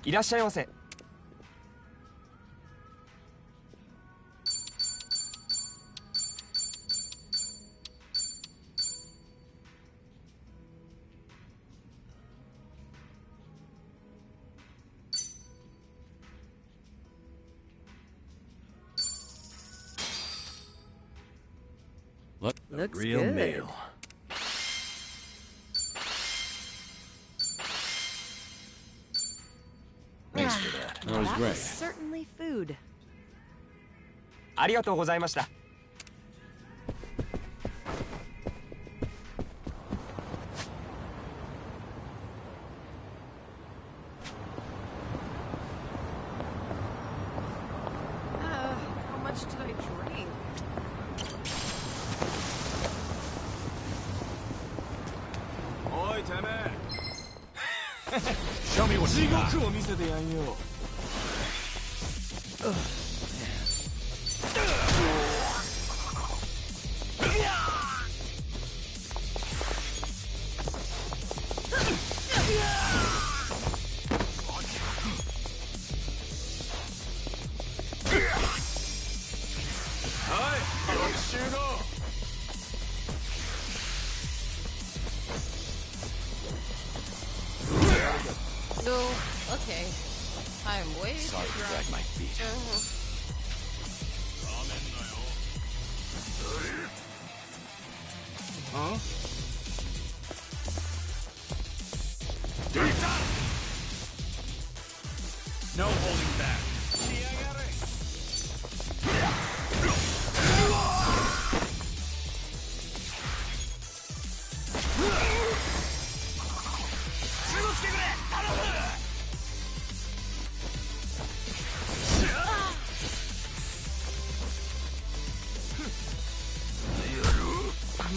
いらっしゃいませ。Look, a Looks real good. meal. Thanks for that. That was That great. was certainly food. ありがとうございました。How much did I drink? Oi, てめえ。Show me what you got. 地獄を見せてやんよ。No, okay. I'm way Sorry too to drunk. drag my feet. Huh? No holding back.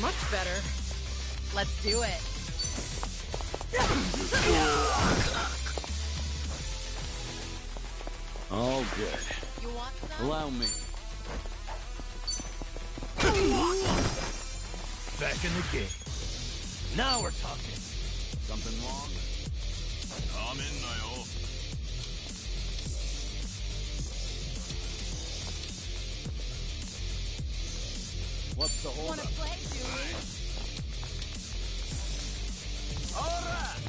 Much better. Let's do it. All good. You want some? Allow me. Back in the game. Now we're talking. Something wrong? What's the hold Wanna up? play, Julie? Alright!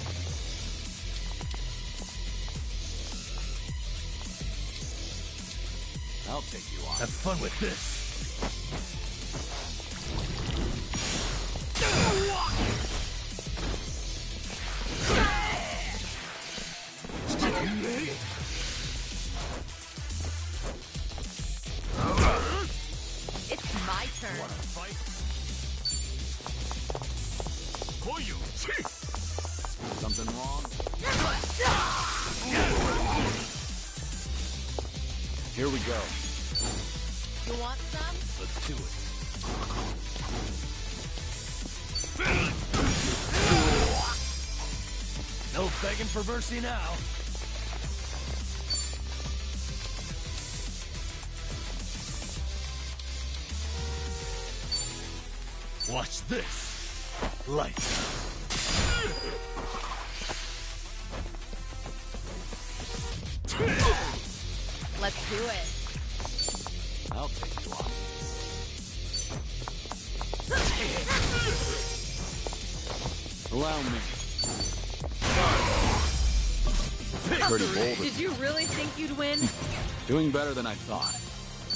I'll take you on. Have fun with this. It's my turn. Wanna fight? Kiryu! Something wrong? Here we go. You want some? Let's do it. No begging for mercy now. Watch this. Lights. Let's do it. I'll take you on. Allow me. Pretty bold. Did you really think you'd win? Doing better than I thought.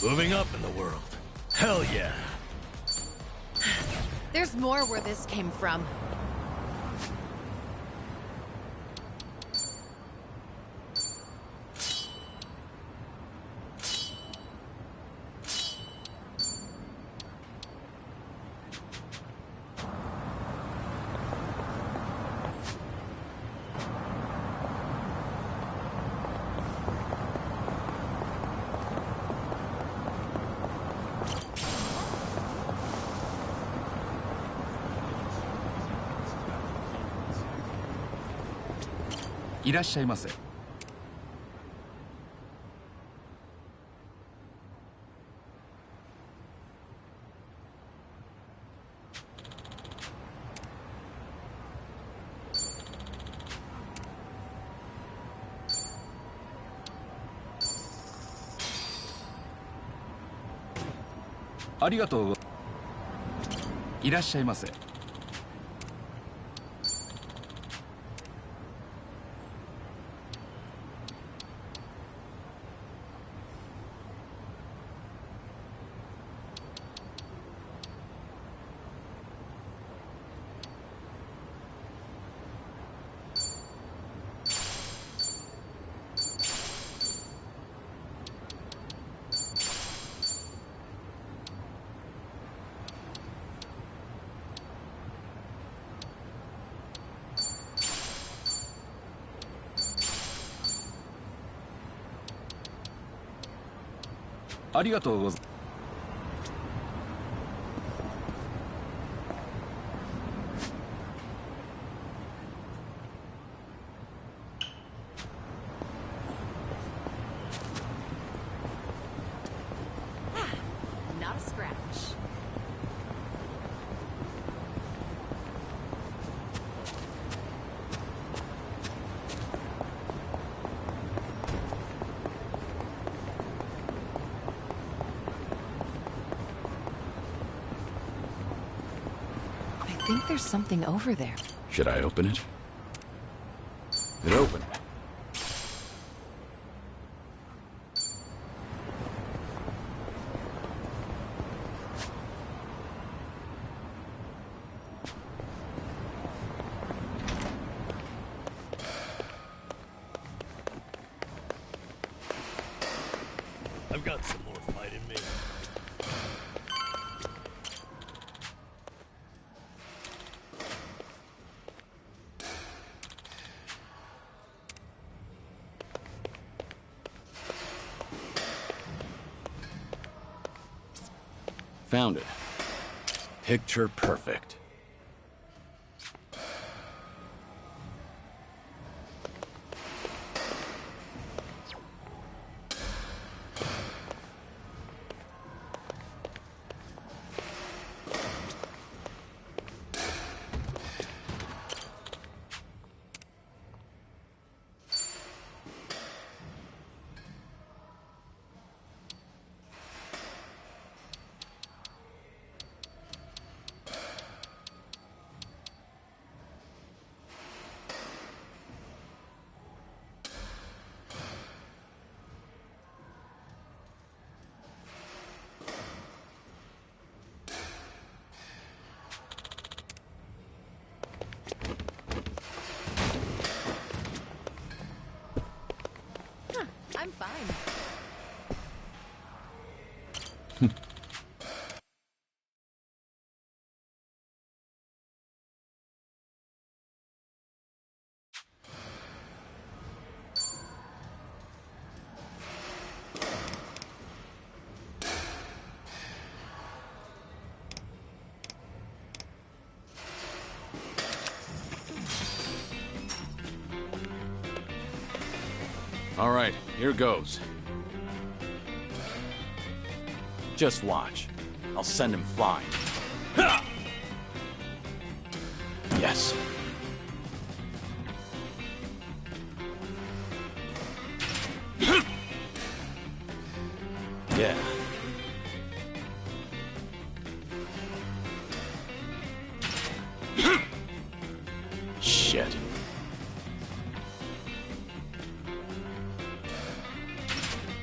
Moving up in the world. Hell yeah. There's more where this came from.いらっしゃいませ。ありがとう。いらっしゃいませ。ありがとうございます。Not a scratch. I think there's something over there. Should I open it? It opened. I've got some more fight in me. Found it. Picture perfect. I'm fine. All right, here goes. Just watch. I'll send him flying. Yes. Yeah. Shit.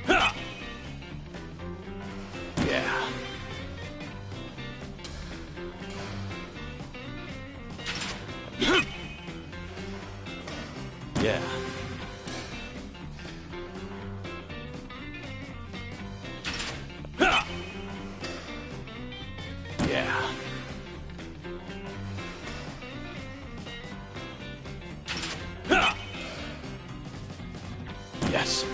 Yeah. Yeah. Yeah. Yes.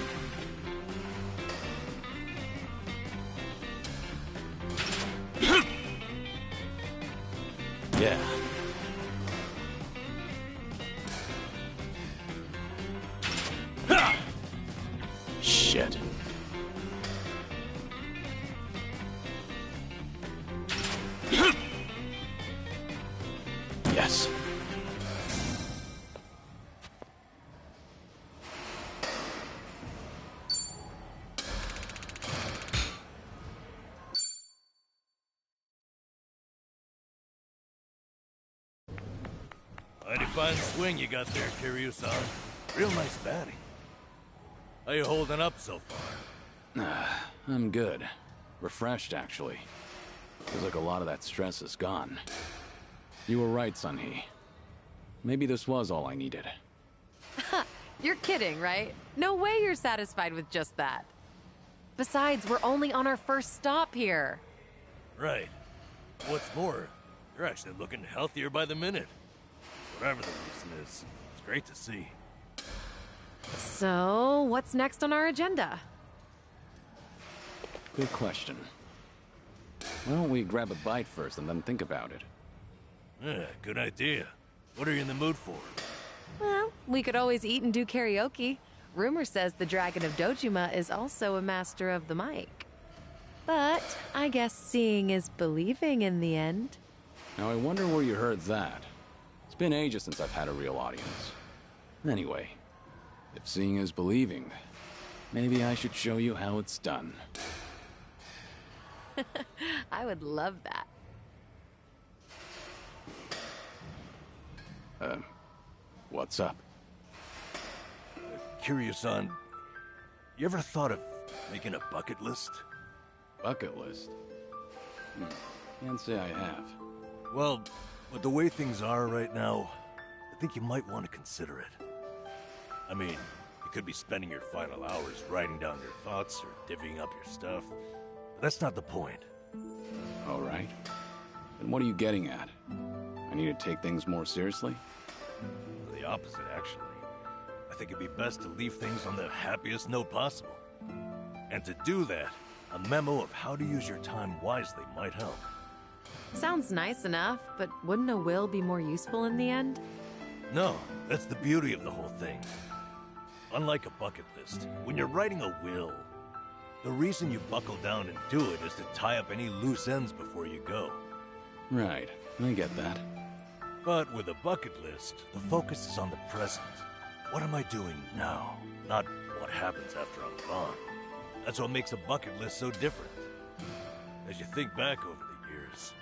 Yeah. Shit. Yes. Fine swing you got there, Kiryu-san. Real nice batting. How you holding up so far? I'm good. Refreshed, actually. Feels like a lot of that stress is gone. You were right, Sunhee. Maybe this was all I needed. You're kidding, right? No way you're satisfied with just that. Besides, we're only on our first stop here. Right. What's more, you're actually looking healthier by the minute. Whatever the reason is, it's great to see. So, what's next on our agenda? Good question. Why don't we grab a bite first and then think about it? Yeah, good idea. What are you in the mood for? Well, we could always eat and do karaoke. Rumor says the Dragon of Dojima is also a master of the mic. But I guess seeing is believing in the end. Now I wonder where you heard that. It's been ages since I've had a real audience. Anyway, if seeing is believing, maybe I should show you how it's done. I would love that. What's up? Kiryu-san, you ever thought of making a bucket list? Bucket list? Can't say I have. Well, with the way things are right now, I think you might want to consider it. I mean, you could be spending your final hours writing down your thoughts or divvying up your stuff. But that's not the point. All right. And what are you getting at? I need to take things more seriously? The opposite, actually. I think it'd be best to leave things on the happiest note possible. And to do that, a memo of how to use your time wisely might help. Sounds nice enough, but wouldn't a will be more useful in the end? No, that's the beauty of the whole thing. Unlike a bucket list, when you're writing a will, the reason you buckle down and do it is to tie up any loose ends before you go. Right, I get that. But with a bucket list, the focus is on the present. What am I doing now? Not what happens after I'm gone. That's what makes a bucket list so different. As you think back over the years,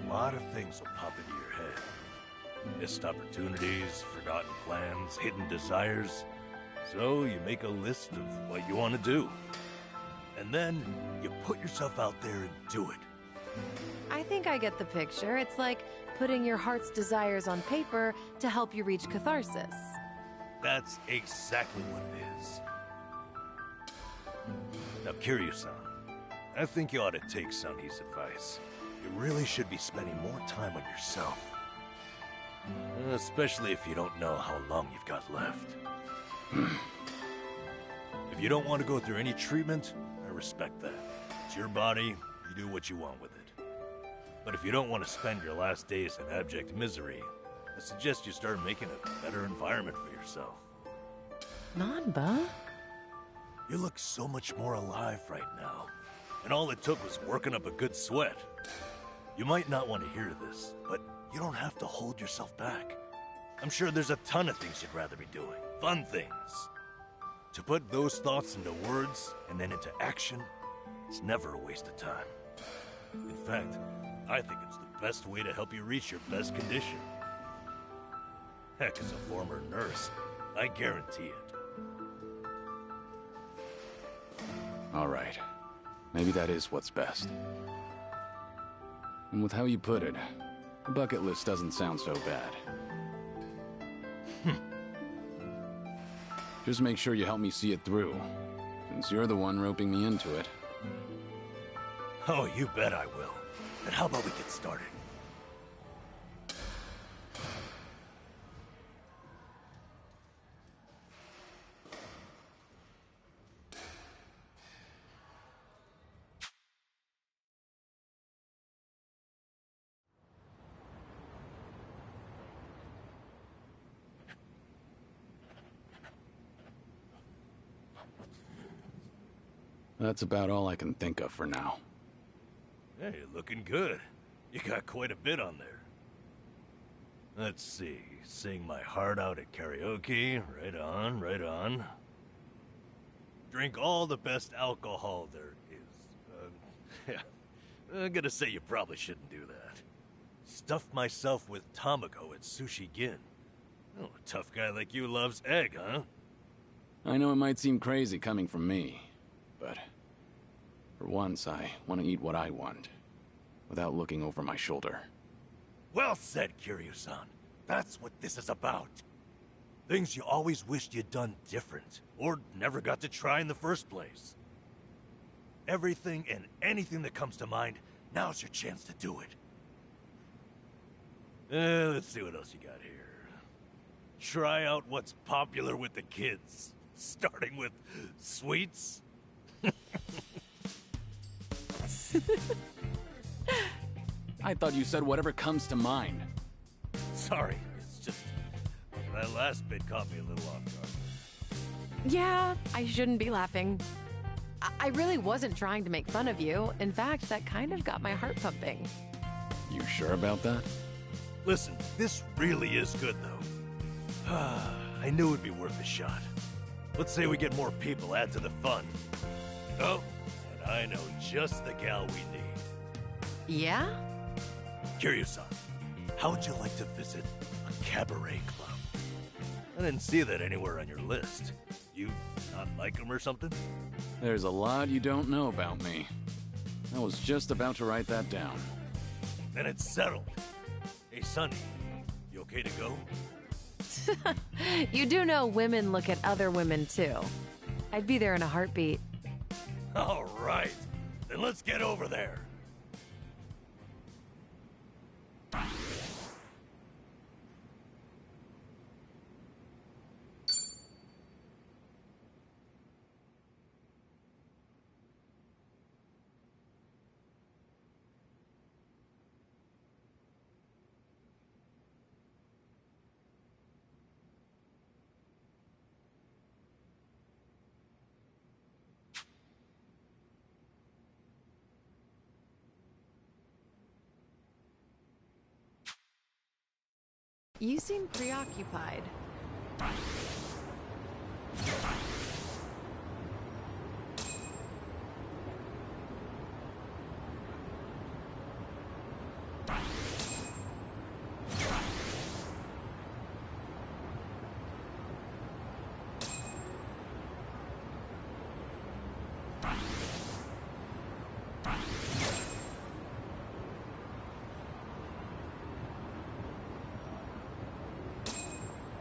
a lot of things will pop into your head. Missed opportunities, forgotten plans, hidden desires. So you make a list of what you want to do. And then you put yourself out there and do it. I think I get the picture. It's like putting your heart's desires on paper to help you reach catharsis. That's exactly what it is. Now, Kiryu-san, I think you ought to take Sunhee's advice. You really should be spending more time on yourself. Especially if you don't know how long you've got left. If you don't want to go through any treatment, I respect that. It's your body, you do what you want with it. But if you don't want to spend your last days in abject misery, I suggest you start making a better environment for yourself. Nanba? You look so much more alive right now. And all it took was working up a good sweat. You might not want to hear this, but you don't have to hold yourself back. I'm sure there's a ton of things you'd rather be doing. Fun things. To put those thoughts into words and then into action, it's never a waste of time. In fact, I think it's the best way to help you reach your best condition. Heck, as a former nurse, I guarantee it. All right. Maybe that is what's best. And with how you put it, the bucket list doesn't sound so bad. Just make sure you help me see it through, since you're the one roping me into it. Oh, you bet I will. And how about we get started? That's about all I can think of for now. Hey, you're looking good. You got quite a bit on there. Let's see. Sing my heart out at karaoke. Right on, right on. Drink all the best alcohol there is. Yeah. I'm gonna say you probably shouldn't do that. Stuff myself with tamago at Sushi Gin. Oh, a tough guy like you loves egg, huh? I know it might seem crazy coming from me, but for once I want to eat what I want, without looking over my shoulder. Well said, Kiryu-san. That's what this is about. Things you always wished you'd done different, or never got to try in the first place. Everything and anything that comes to mind, now's your chance to do it. Let's see what else you got here. Try out what's popular with the kids, starting with sweets. I thought you said whatever comes to mind. Sorry, it's just that last bit caught me a little off guard. Yeah, I shouldn't be laughing. I really wasn't trying to make fun of you. In fact, that kind of got my heart pumping. You sure about that? Listen, this really is good, though. I knew it'd be worth a shot. Let's say we get more people, add to the fun. Oh, and I know just the gal we need. Yeah? Kiryu-san, how would you like to visit a cabaret club? I didn't see that anywhere on your list. You not like them or something? There's a lot you don't know about me. I was just about to write that down. Then it's settled. Hey, Sonny, you okay to go? You do know women look at other women, too. I'd be there in a heartbeat. All right, then let's get over there. You seem preoccupied.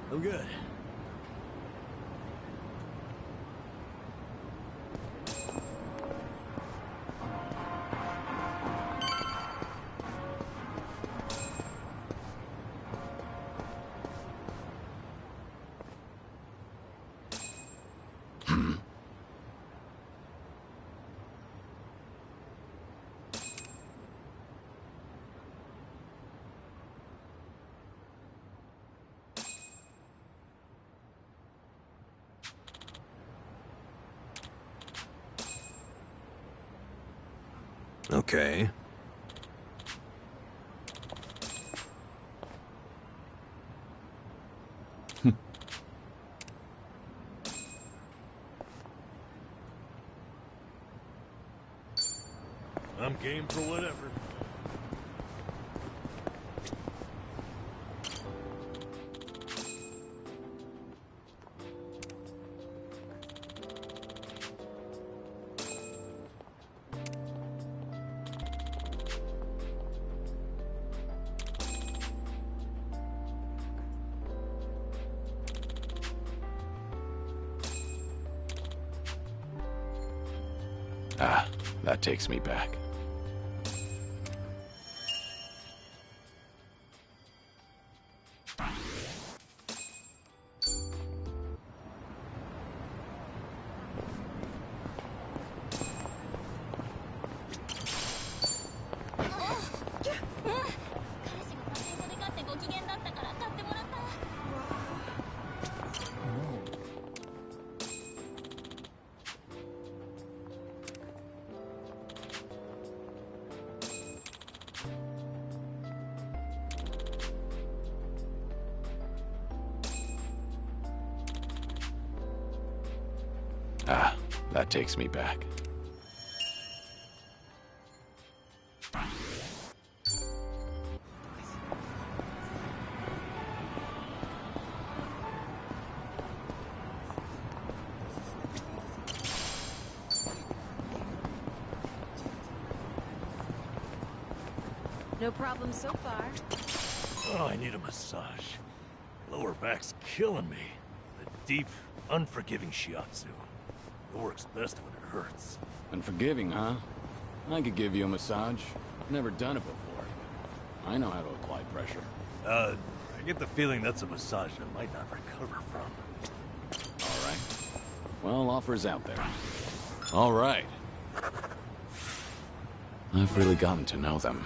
I'm good. Okay. I'm game for whatever. Ah, that takes me back. Ah, that takes me back. No problem so far. Oh, I need a massage. Lower back's killing me. The deep, unforgiving shiatsu. It works best when it hurts. Unforgiving, huh? I could give you a massage. Never done it before. I know how to apply pressure. I get the feeling that's a massage I might not recover from. All right. Well, offer's out there. All right. I've really gotten to know them.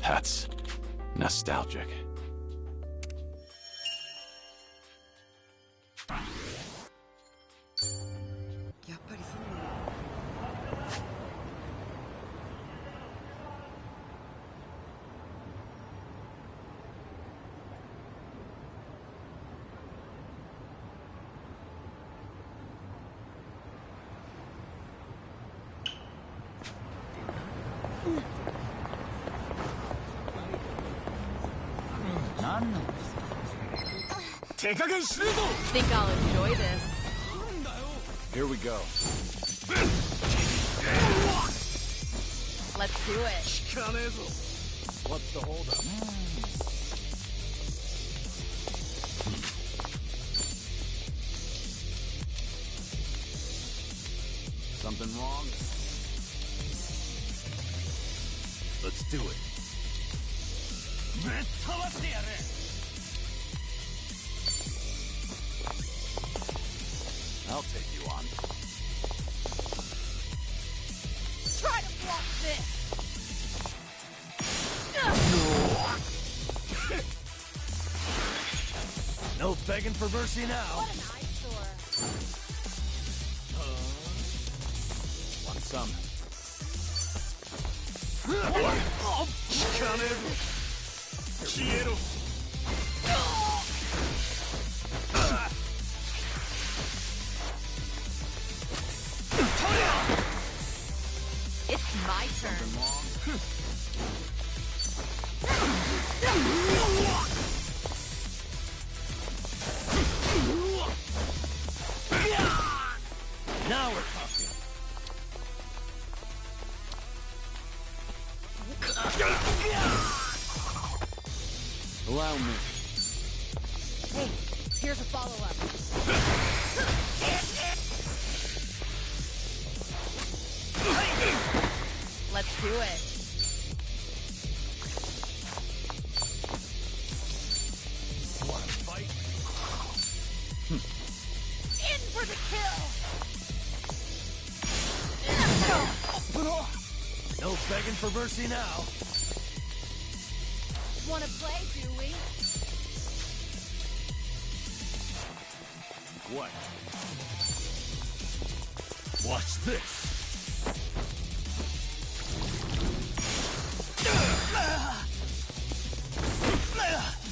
That's nostalgic. Think I'll enjoy this. Here we go. Let's do it. What's the holdup? Something wrong? Let's do it. I'll take you on. Try to block this. No begging for mercy now. What an eyesore. Want some? It's my turn. Now we're talking. Allow me. Hey, here's a follow-up. Let's do it. Want to fight? In for the kill! No begging for mercy now. Wanna play, do we? What? Watch this.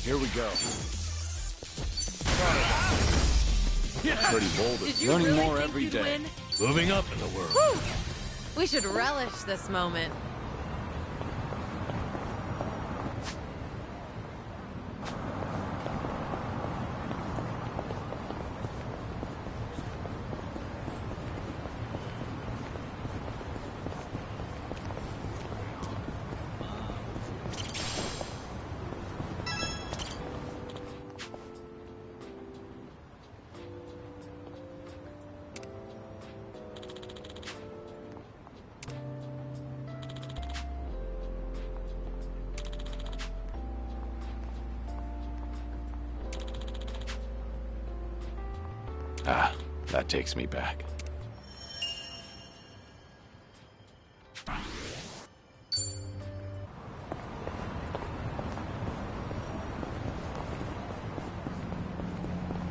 Here we go. Pretty bold. Did you Learning really more think every you'd day. win? Moving up in the world. Whew! We should relish this moment. Ah, that takes me back.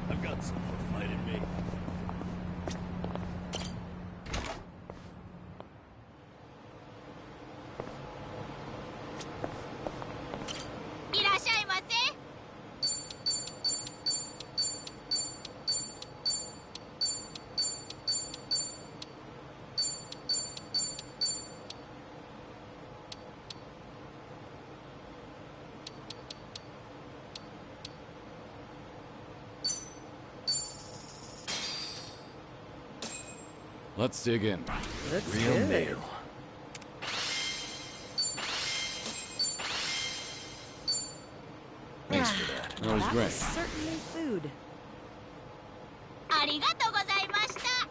I've got some more fight in me. Let's dig in. Looks Real good. meal. Thanks for that. That was That great. was certainly food. ありがとうございました。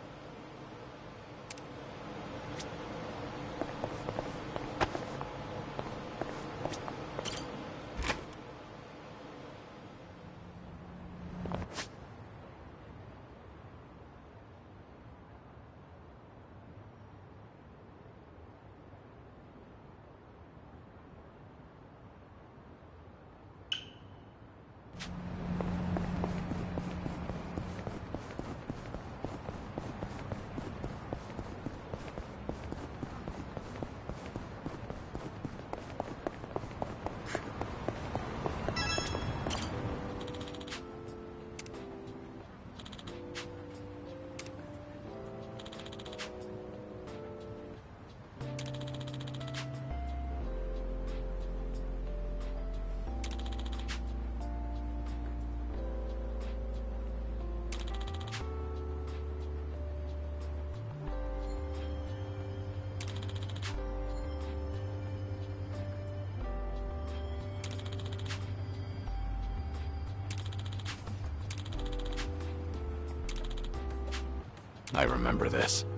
I remember this.「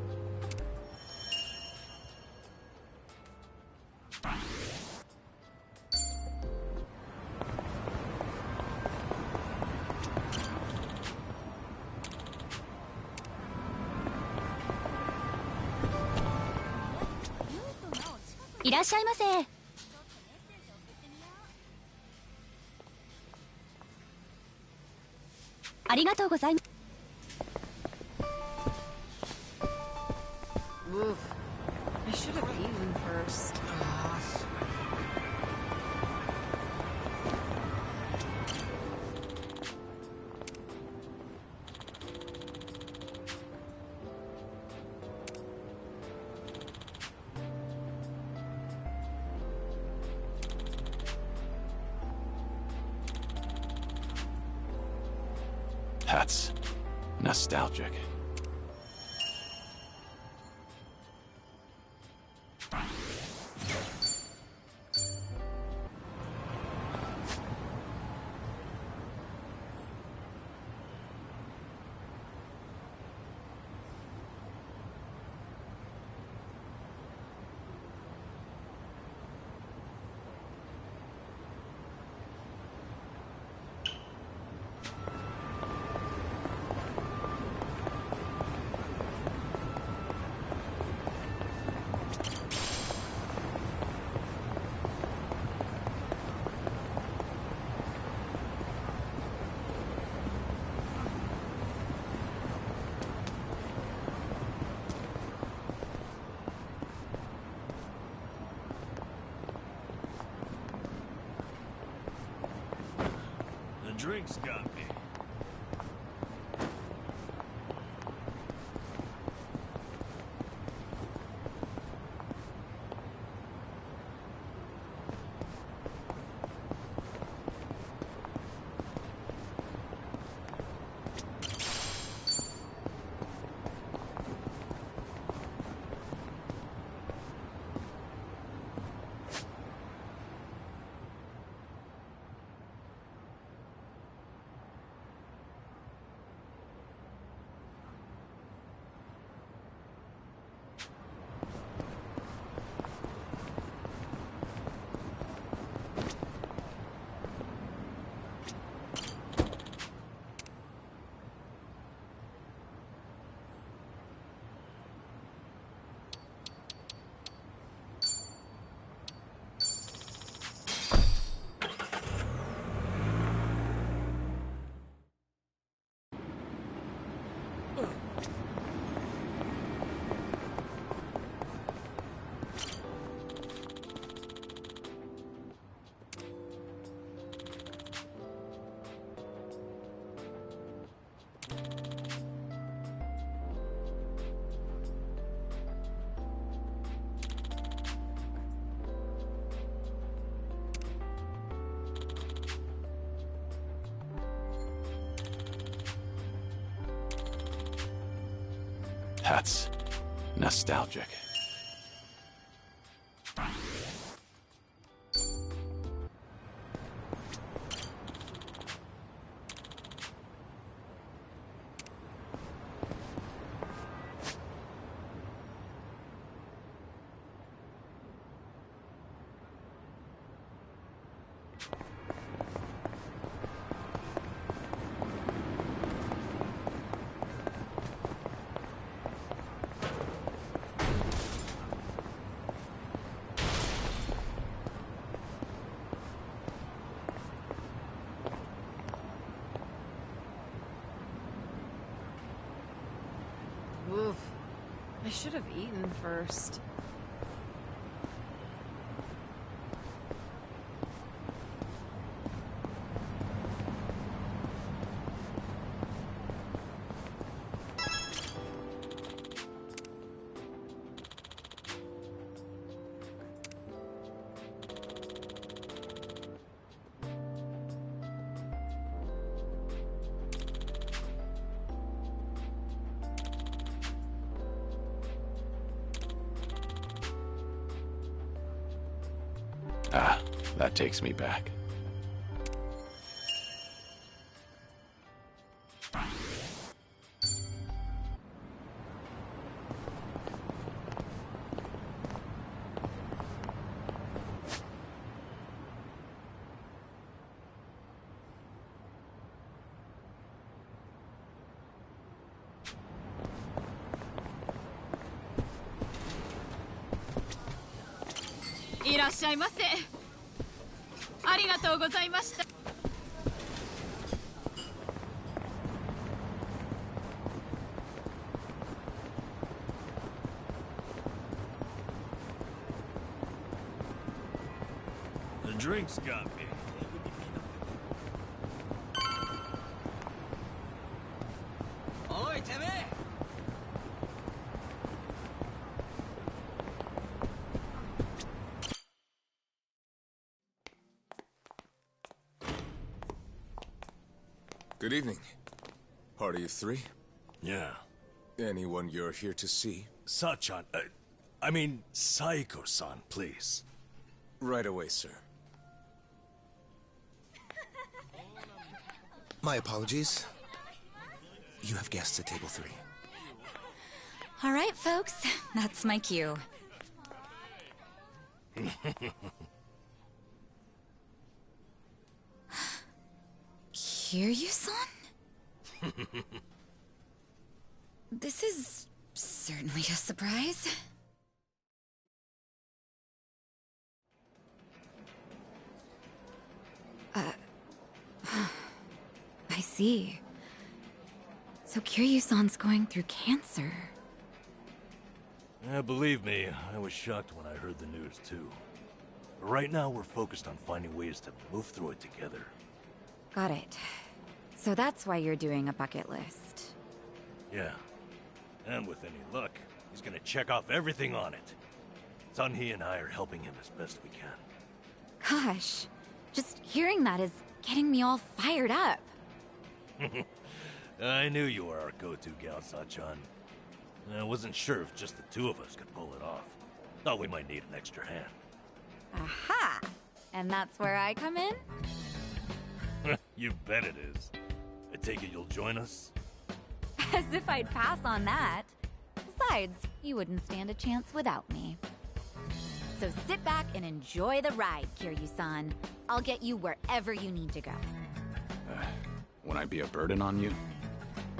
いらっしゃいませ」「ありがとうございます」 Oof. I should have eaten first. That's nostalgic. The drinks got me. That's Nostalgic. Oof. I should have eaten first. Ah, that takes me back. The drinks got me. Good evening. Party of three? Yeah. Anyone you're here to see? Sachan, I mean, Saiko-san, please. Right away, sir. My apologies. You have guests at table 3. All right, folks. That's my cue. Kiryu-san? This is certainly a surprise. I see. So Kiryu-san's going through cancer. Yeah, believe me, I was shocked when I heard the news too. But right now we're focused on finding ways to move through it together. Got it. So that's why you're doing a bucket list. Yeah. And with any luck, he's gonna check off everything on it. Sunhee and I are helping him as best we can. Gosh, just hearing that is getting me all fired up. I knew you were our go-to gal, Sachan. I wasn't sure if just the two of us could pull it off. Thought we might need an extra hand. Aha! And that's where I come in? You bet it is. I take it you'll join us? As if I'd pass on that. Besides, you wouldn't stand a chance without me. So sit back and enjoy the ride, Kiryu-san. I'll get you wherever you need to go. Won't I be a burden on you?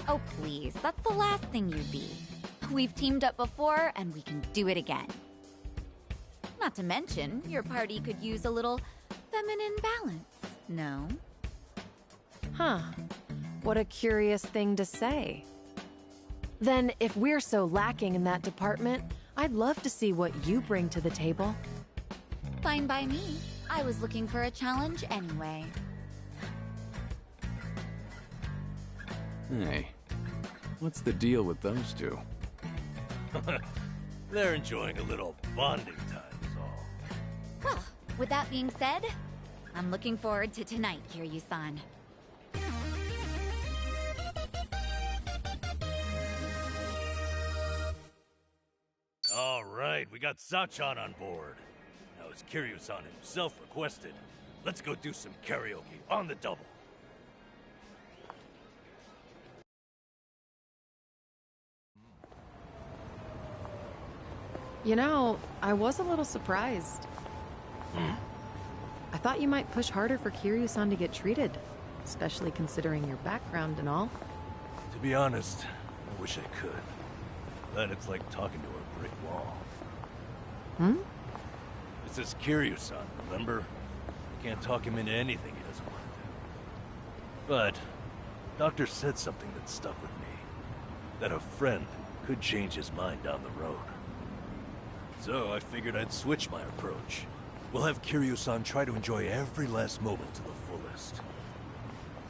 Oh, please. That's the last thing you'd be. We've teamed up before, and we can do it again. Not to mention, your party could use a little feminine balance, no? Huh. What a curious thing to say. Then, if we're so lacking in that department, I'd love to see what you bring to the table. Fine by me. I was looking for a challenge anyway. Hey, what's the deal with those two? They're enjoying a little bonding time is all. Well, with that being said, I'm looking forward to tonight, Kiryu-san. right, we got Sachan on board. Now, as Kiryu-san himself requested, let's go do some karaoke on the double. You know, I was a little surprised. I thought you might push harder for Kiryu-san to get treated, especially considering your background and all. To be honest, I wish I could. But it's like talking to a brick wall. This is Kiryu-san, remember? You can't talk him into anything he doesn't want to do. But, Doctor said something that stuck with me. That a friend could change his mind down the road. So I figured I'd switch my approach. We'll have Kiryu-san try to enjoy every last moment to the fullest.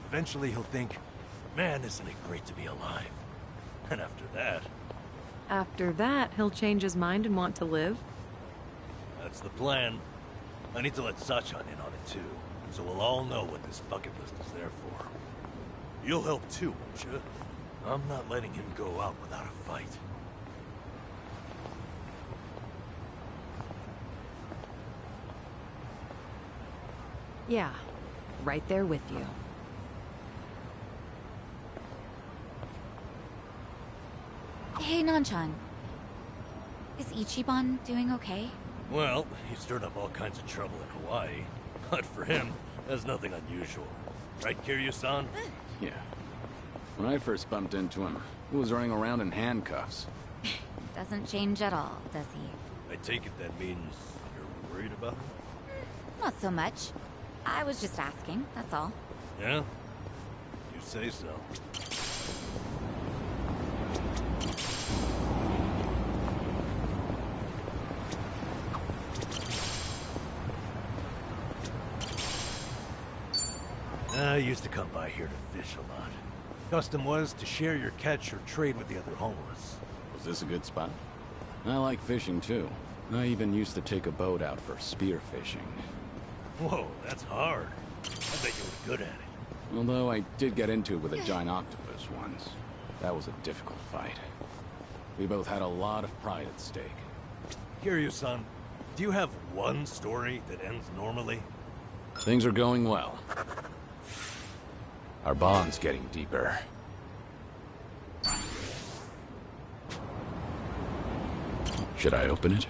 Eventually he'll think, man, isn't it great to be alive? And after that... After that, he'll change his mind and want to live? That's the plan. I need to let Sachan in on it too, so we'll all know what this bucket list is there for. You'll help too, won't you? I'm not letting him go out without a fight. Yeah, right there with you. Hey, Nanchan. Is Ichiban doing okay? Well, he stirred up all kinds of trouble in Hawaii. But for him, that's nothing unusual. Right, Kiryu-san? Yeah. When I first bumped into him, he was running around in handcuffs. Doesn't change at all, does he? I take it that means you're worried about him? Not so much. I was just asking, that's all. Yeah? You say so. I used to come by here to fish a lot. Custom was to share your catch or trade with the other homeless. Was this a good spot? I like fishing too. I even used to take a boat out for spear fishing. Whoa, that's hard. I bet you were good at it. Although I did get into it with a giant octopus once. That was a difficult fight. We both had a lot of pride at stake. Kiryu-san, do you have one story that ends normally? Things are going well. Our bond's getting deeper. Should I open it?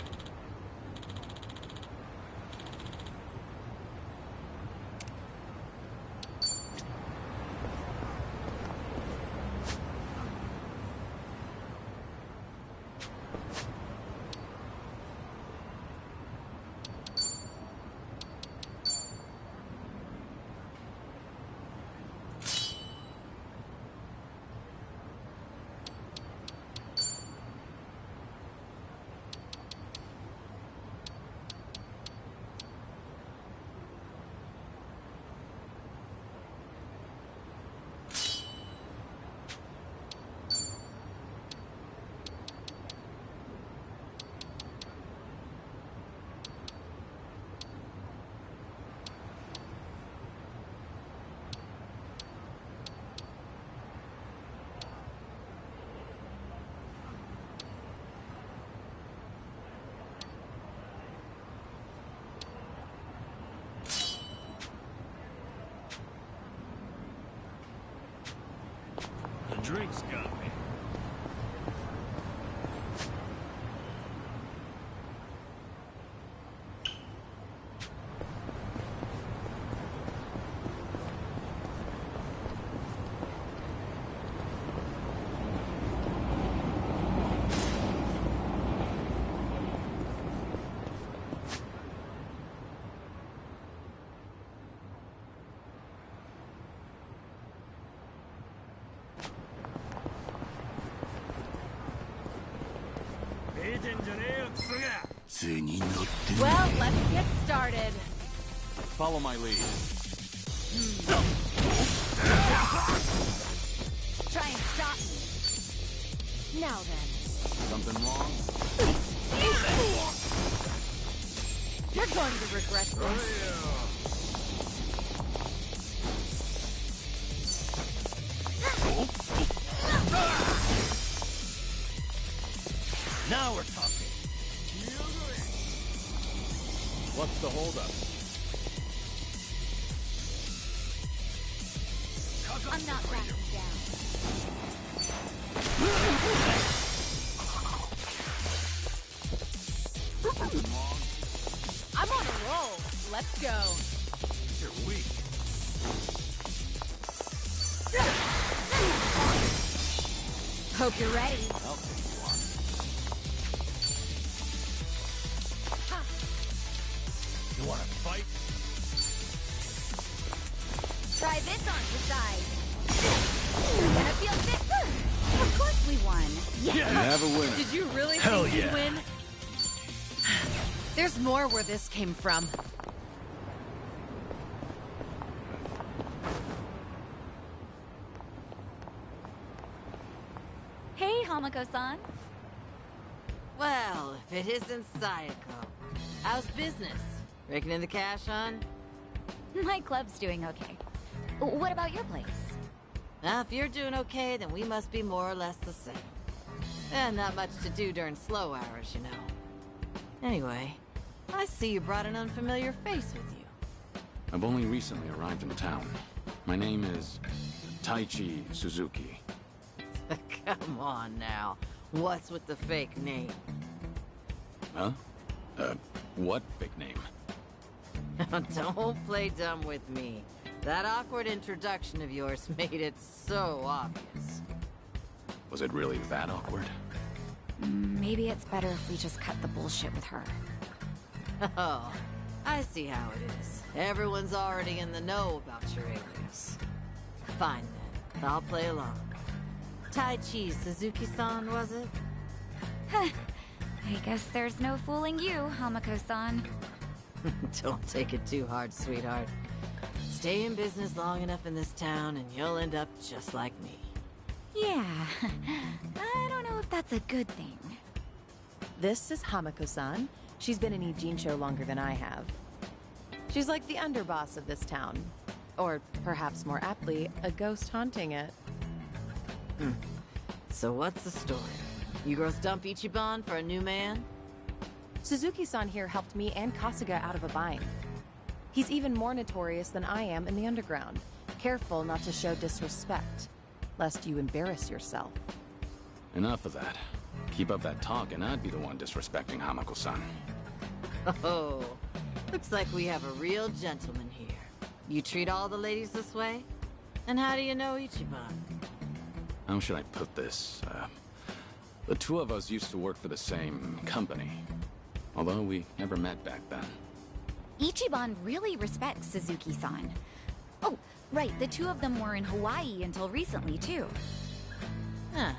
The drinks got me. Well, let's get started. Follow my lead. Try and stop me. Now then. Something wrong? You're going to regret this. Now we're talking. What's the holdup? I'm not backing down. I'm on a roll. Let's go. You're weak. Hope you're ready. I'll take you on. You want to fight? Try this on the side. You're gonna feel this. Of course we won. You Yeah. have a winner. Did you really Hell think you'd yeah. win? There's more where this came from. Hey, Hamako-san. Well, if it isn't Sayako. How's business? Raking in the cash, hon? My club's doing okay. What about your place? Now, if you're doing okay, then we must be more or less the same. Not much to do during slow hours, you know. Anyway, I see you brought an unfamiliar face with you. I've only recently arrived in town. My name is Taichi Suzuki. Come on now. What's with the fake name? Huh? What fake name? Don't play dumb with me. That awkward introduction of yours made it so obvious. Was it really that awkward? Maybe it's better if we just cut the bullshit with her. Oh, I see how it is. Everyone's already in the know about your alias. Fine then, I'll play along. Taichi Suzuki-san, was it? I guess there's no fooling you, Hamako-san. Don't take it too hard, sweetheart. Stay in business long enough in this town and you'll end up just like me. Yeah, I don't know if that's a good thing. This is Hamako-san. She's been in Ijincho longer than I have. She's like the underboss of this town. Or perhaps more aptly, a ghost haunting it. So what's the story? You girls dump Ichiban for a new man? Suzuki-san here helped me and Kasuga out of a bind. He's even more notorious than I am in the underground. Careful not to show disrespect, lest you embarrass yourself. Enough of that. Keep up that talk and I'd be the one disrespecting Hamako-san. Oh, looks like we have a real gentleman here. You treat all the ladies this way? And how do you know Ichiban? How should I put this? The two of us used to work for the same company. Although we never met back then. Ichiban really respects Suzuki-san. Oh, right, the two of them were in Hawaii until recently, too. Huh.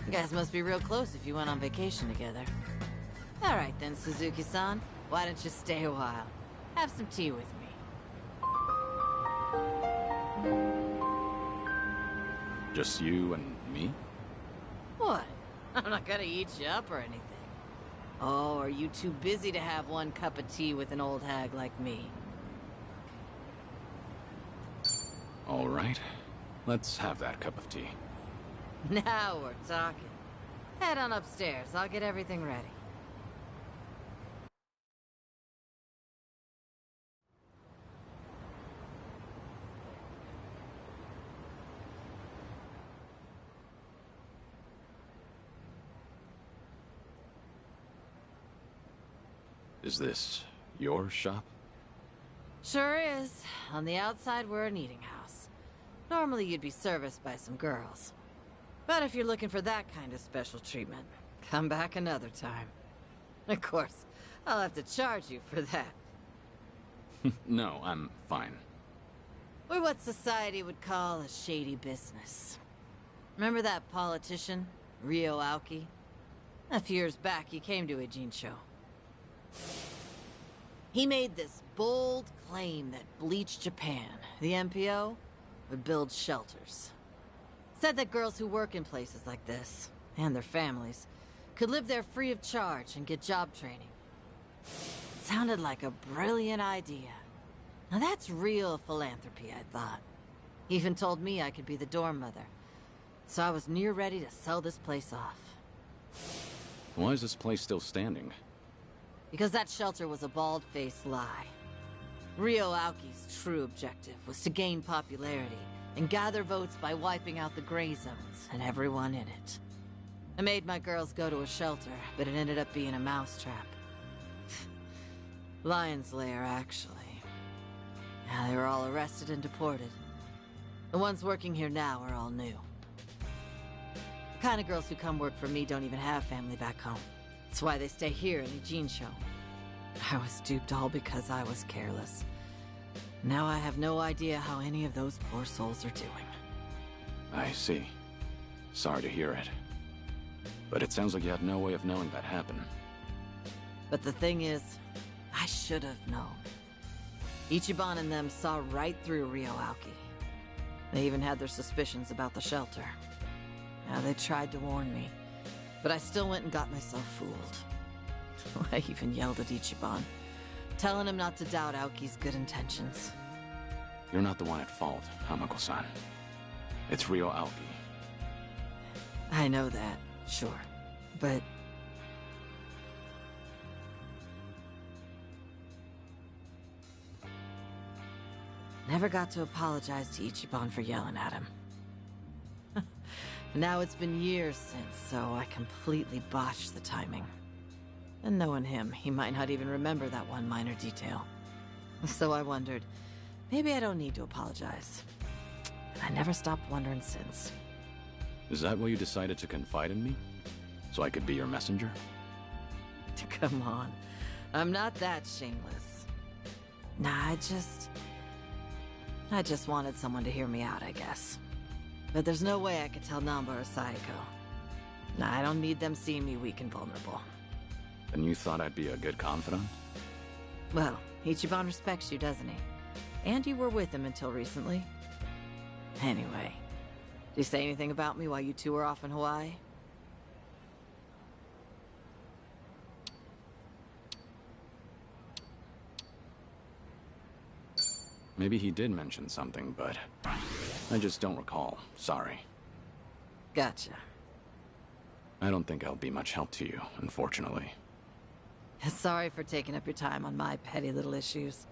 You guys must be real close if you went on vacation together. All right then, Suzuki-san. Why don't you stay a while? Have some tea with me. Just you and me? What? I'm not gonna eat you up or anything. Oh, are you too busy to have one cup of tea with an old hag like me? All right. Let's have that cup of tea. Now we're talking. Head on upstairs. I'll get everything ready. Is this your shop? Sure is. On the outside, we're an eating house. Normally, you'd be serviced by some girls. But if you're looking for that kind of special treatment, come back another time. Of course, I'll have to charge you for that. No, I'm fine. Or what society would call a shady business. Remember that politician, Ryo Aoki? A few years back, he came to Ijincho. He made this bold claim that Bleach Japan, the MPO, would build shelters. Said that girls who work in places like this, and their families, could live there free of charge and get job training. Sounded like a brilliant idea. Now that's real philanthropy, I thought. He even told me I could be the dorm mother. So I was near ready to sell this place off. Why is this place still standing? Because that shelter was a bald-faced lie. Ryo Aoki's true objective was to gain popularity and gather votes by wiping out the gray zones and everyone in it. I made my girls go to a shelter, but it ended up being a mousetrap. Lion's lair, actually. Yeah, they were all arrested and deported. The ones working here now are all new. The kind of girls who come work for me don't even have family back home. That's why they stay here in Ijincho. I was duped all because I was careless. Now I have no idea how any of those poor souls are doing. I see. Sorry to hear it. But it sounds like you had no way of knowing that happened. But the thing is, I should have known. Ichiban and them saw right through Ryo Aoki. They even had their suspicions about the shelter. Now they tried to warn me, but I still went and got myself fooled. I even yelled at Ichiban, telling him not to doubt Aoki's good intentions. You're not the one at fault, Hamako-san. It's Ryo Aoki. I know that, sure, but... Never got to apologize to Ichiban for yelling at him. Now it's been years since, so I completely botched the timing. And knowing him, he might not even remember that one minor detail. So I wondered, maybe I don't need to apologize. And I never stopped wondering since. Is that why you decided to confide in me? So I could be your messenger? Come on. I'm not that shameless. Nah, I just wanted someone to hear me out, I guess. But there's no way I could tell Namba or Sayako. Nah, I don't need them seeing me weak and vulnerable. And you thought I'd be a good confidant? Well, Ichiban respects you, doesn't he? And you were with him until recently. Anyway, did you say anything about me while you two were off in Hawaii? Maybe he did mention something, but I just don't recall. Sorry. Gotcha. I don't think I'll be much help to you, unfortunately. Sorry for taking up your time on my petty little issues.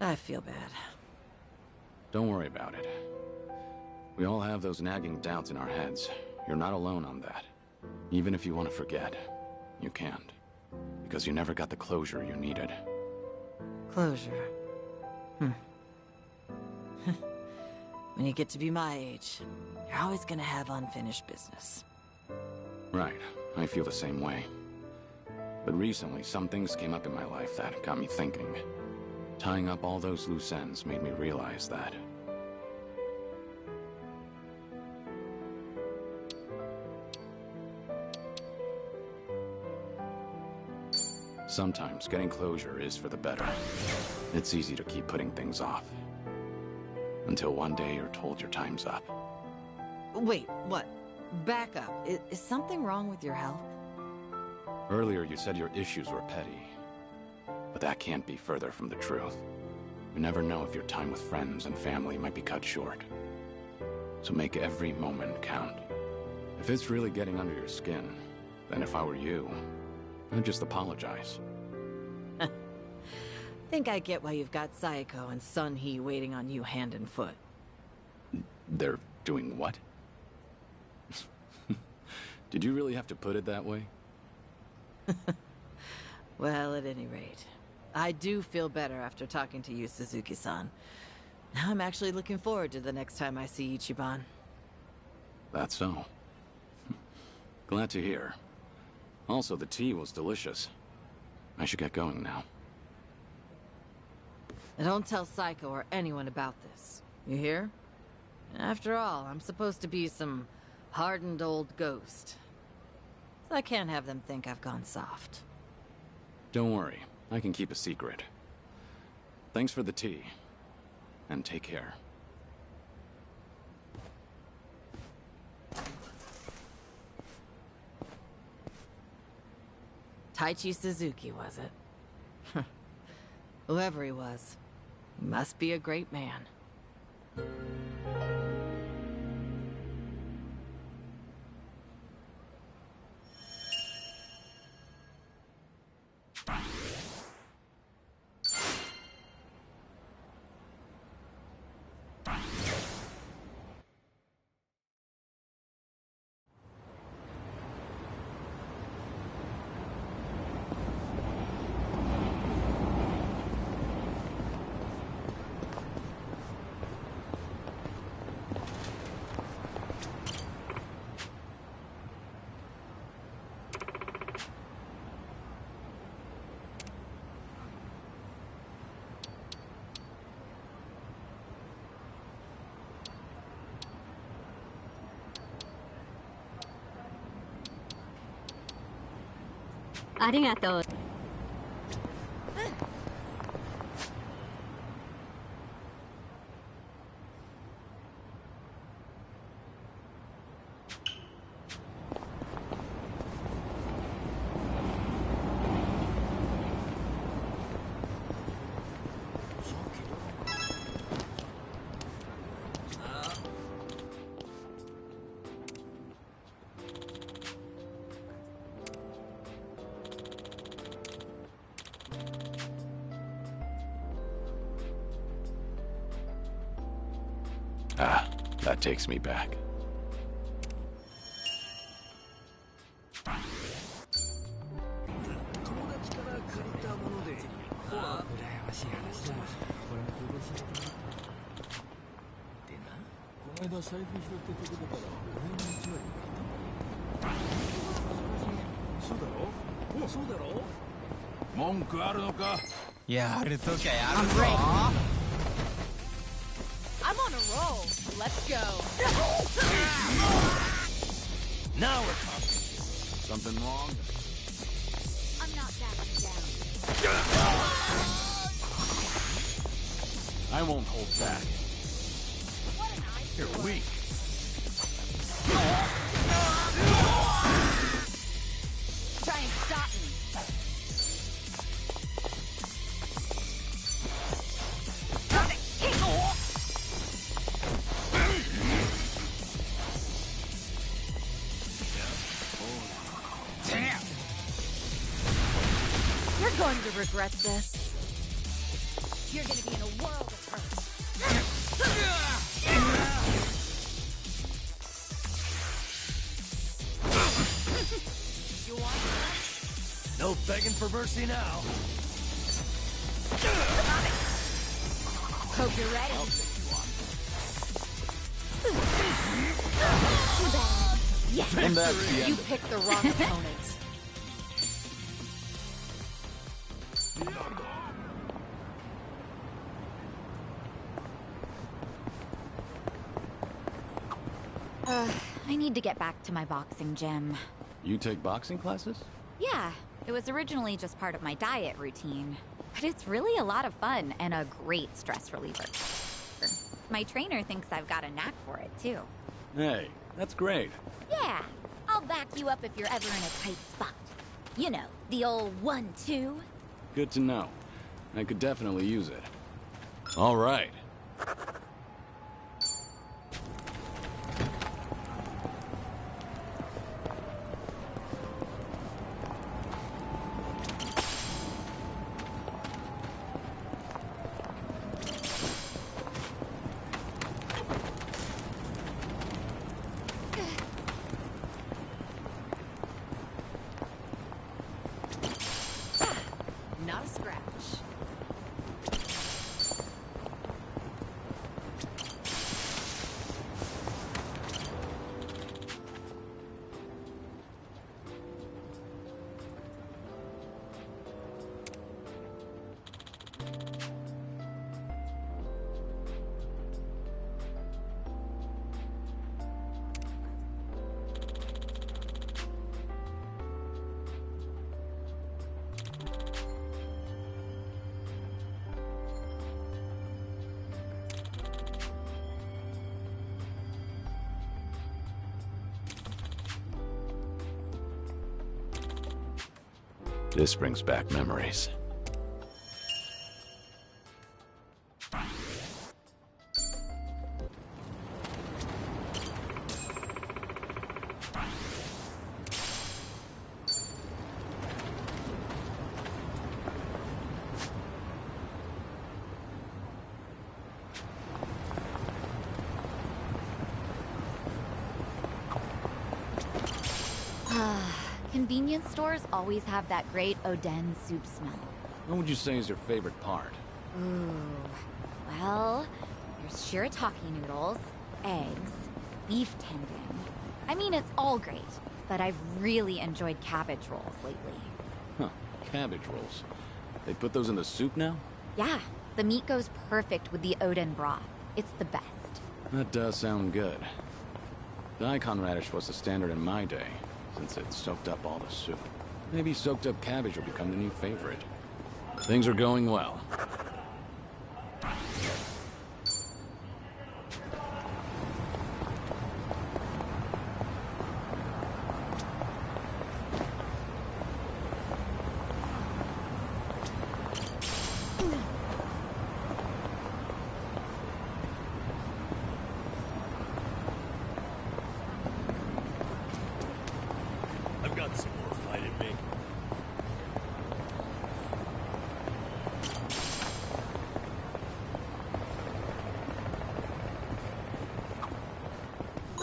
I feel bad. Don't worry about it. We all have those nagging doubts in our heads. You're not alone on that. Even if you want to forget, you can't. Because you never got the closure you needed. Closure? When you get to be my age, you're always gonna have unfinished business. Right. I feel the same way. But recently, some things came up in my life that got me thinking. Tying up all those loose ends made me realize that. Sometimes getting closure is for the better. It's easy to keep putting things off. Until one day you're told your time's up. Wait, what? Back up. Is something wrong with your health? Earlier you said your issues were petty. But that can't be further from the truth. You never know if your time with friends and family might be cut short. So make every moment count. If it's really getting under your skin, then if I were you, I'd just apologize. Think I get why you've got Sayako and Sun Hee waiting on you hand and foot. They're doing what? Did you really have to put it that way? Well, at any rate, I do feel better after talking to you, Suzuki-san. Now I'm actually looking forward to the next time I see Ichiban. That's so. Glad to hear. Also, the tea was delicious. I should get going now. Now don't tell Psycho or anyone about this. You hear? After all, I'm supposed to be some hardened old ghost. So I can't have them think I've gone soft. Don't worry, I can keep a secret. Thanks for the tea. And take care. Taichi Suzuki, was it? Whoever he was, he must be a great man. ありがとう。Ah, that takes me back. I'm on a roll. Let's go. Now we're talking. Something wrong? I'm not backing down. I won't hold back. You're weak. Try and stop me. You're going to regret this. You're gonna be in a world of hurt. You want No begging for mercy now. Hope you're ready. Too bad. And that's the end You of it. picked the wrong opponent. I need to get back to my boxing gym. You take boxing classes? Yeah, it was originally just part of my diet routine. But it's really a lot of fun and a great stress reliever. My trainer thinks I've got a knack for it, too. Hey, that's great. Yeah, I'll back you up if you're ever in a tight spot. You know, the old 1-2. Good to know. I could definitely use it. All right. Not a scratch. This brings back memories. Convenience stores always have that great Oden soup smell. What would you say is your favorite part? Ooh. Well, there's shirataki noodles, eggs, beef tendon. I mean, it's all great, but I've really enjoyed cabbage rolls lately. Huh, cabbage rolls. They put those in the soup now? Yeah, the meat goes perfect with the Oden broth. It's the best. That does sound good. Daikon radish was the standard in my day, since it soaked up all the soup. Maybe soaked up cabbage will become the new favorite. Things are going well. I've got some more fight in me.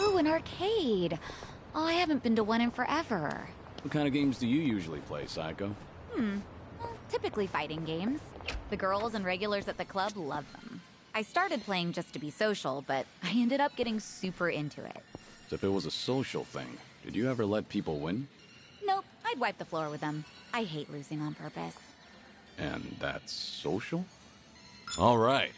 Ooh, an arcade. Oh, I haven't been to one in forever. What kind of games do you usually play, Psycho? Well, typically fighting games. The girls and regulars at the club love them. I started playing just to be social, but I ended up getting super into it. So if it was a social thing, did you ever let people win? Nope, I'd wipe the floor with them. I hate losing on purpose. And that's social? All right.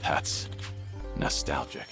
That's nostalgic.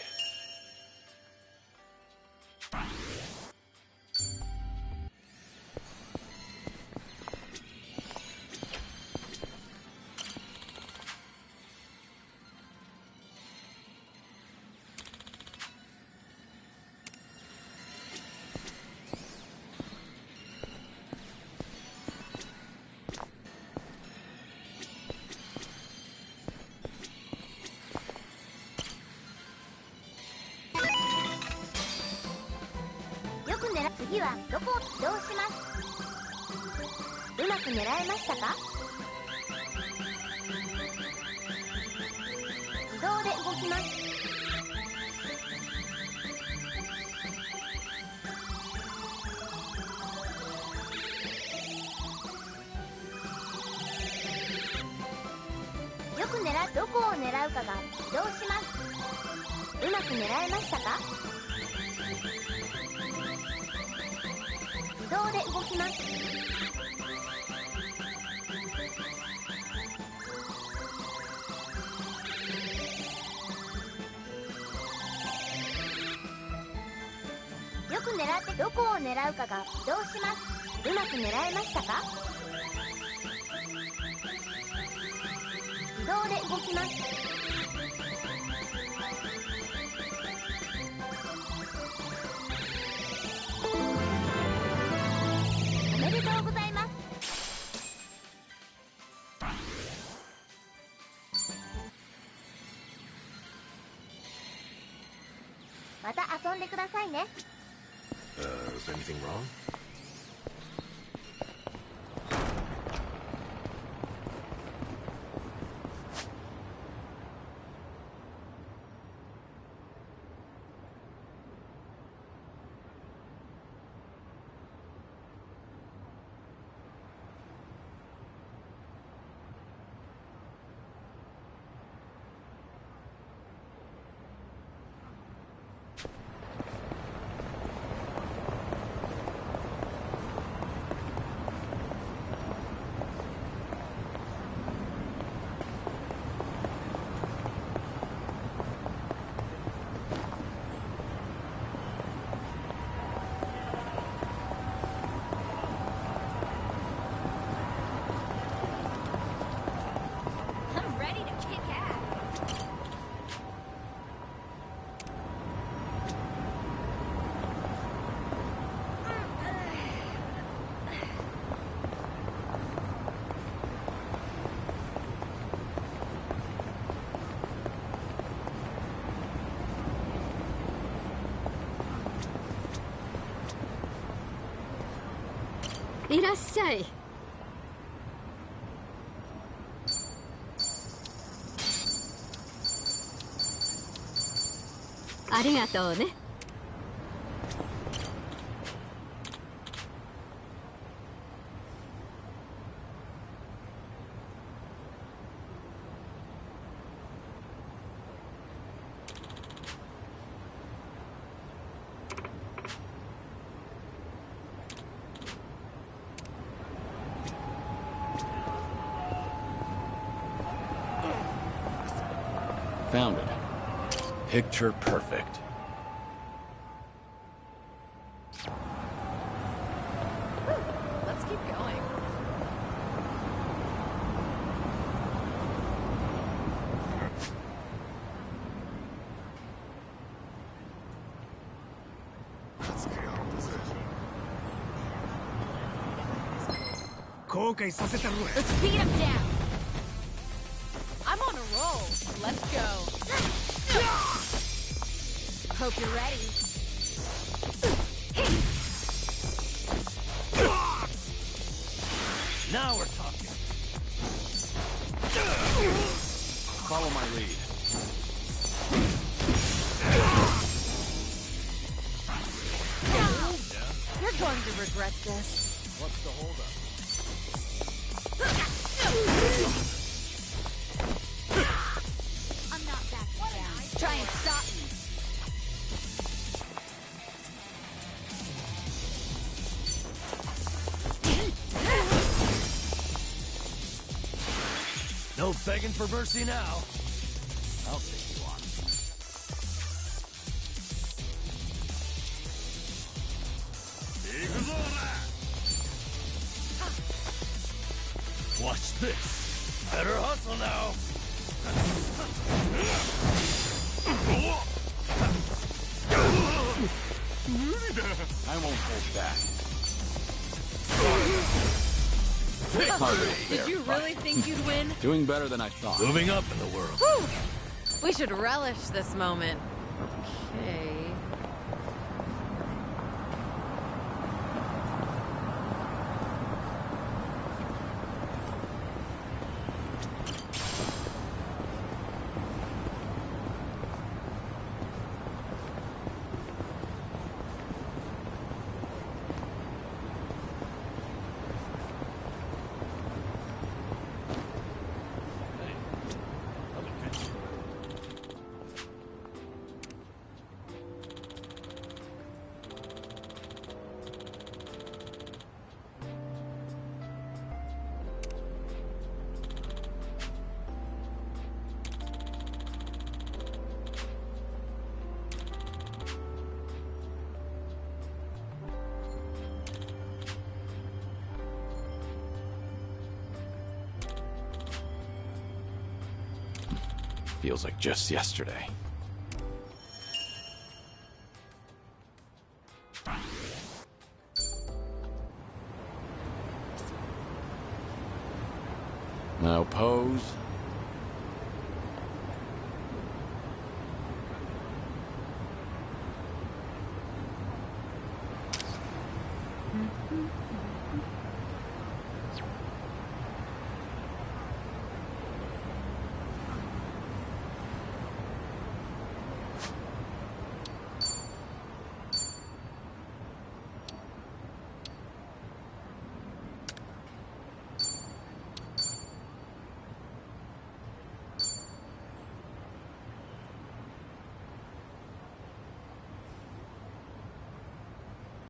Is anything wrong? I'm ready to kick ass. found it. Picture perfect. Let's keep going. Let's beat him down. I'm on a roll. Let's go. Hope you're ready. Now we're talking. Follow my lead. You're going to regret this. What's the holdup? I'm not backing down. Try and stop me. No begging for mercy now. I'll take you on. Watch this. Better hustle now. I won't hold back. Did you really think you'd win? Doing better than I thought. Moving up in the world. Whew. We should relish this moment. Okay. Feels like just yesterday. Now pose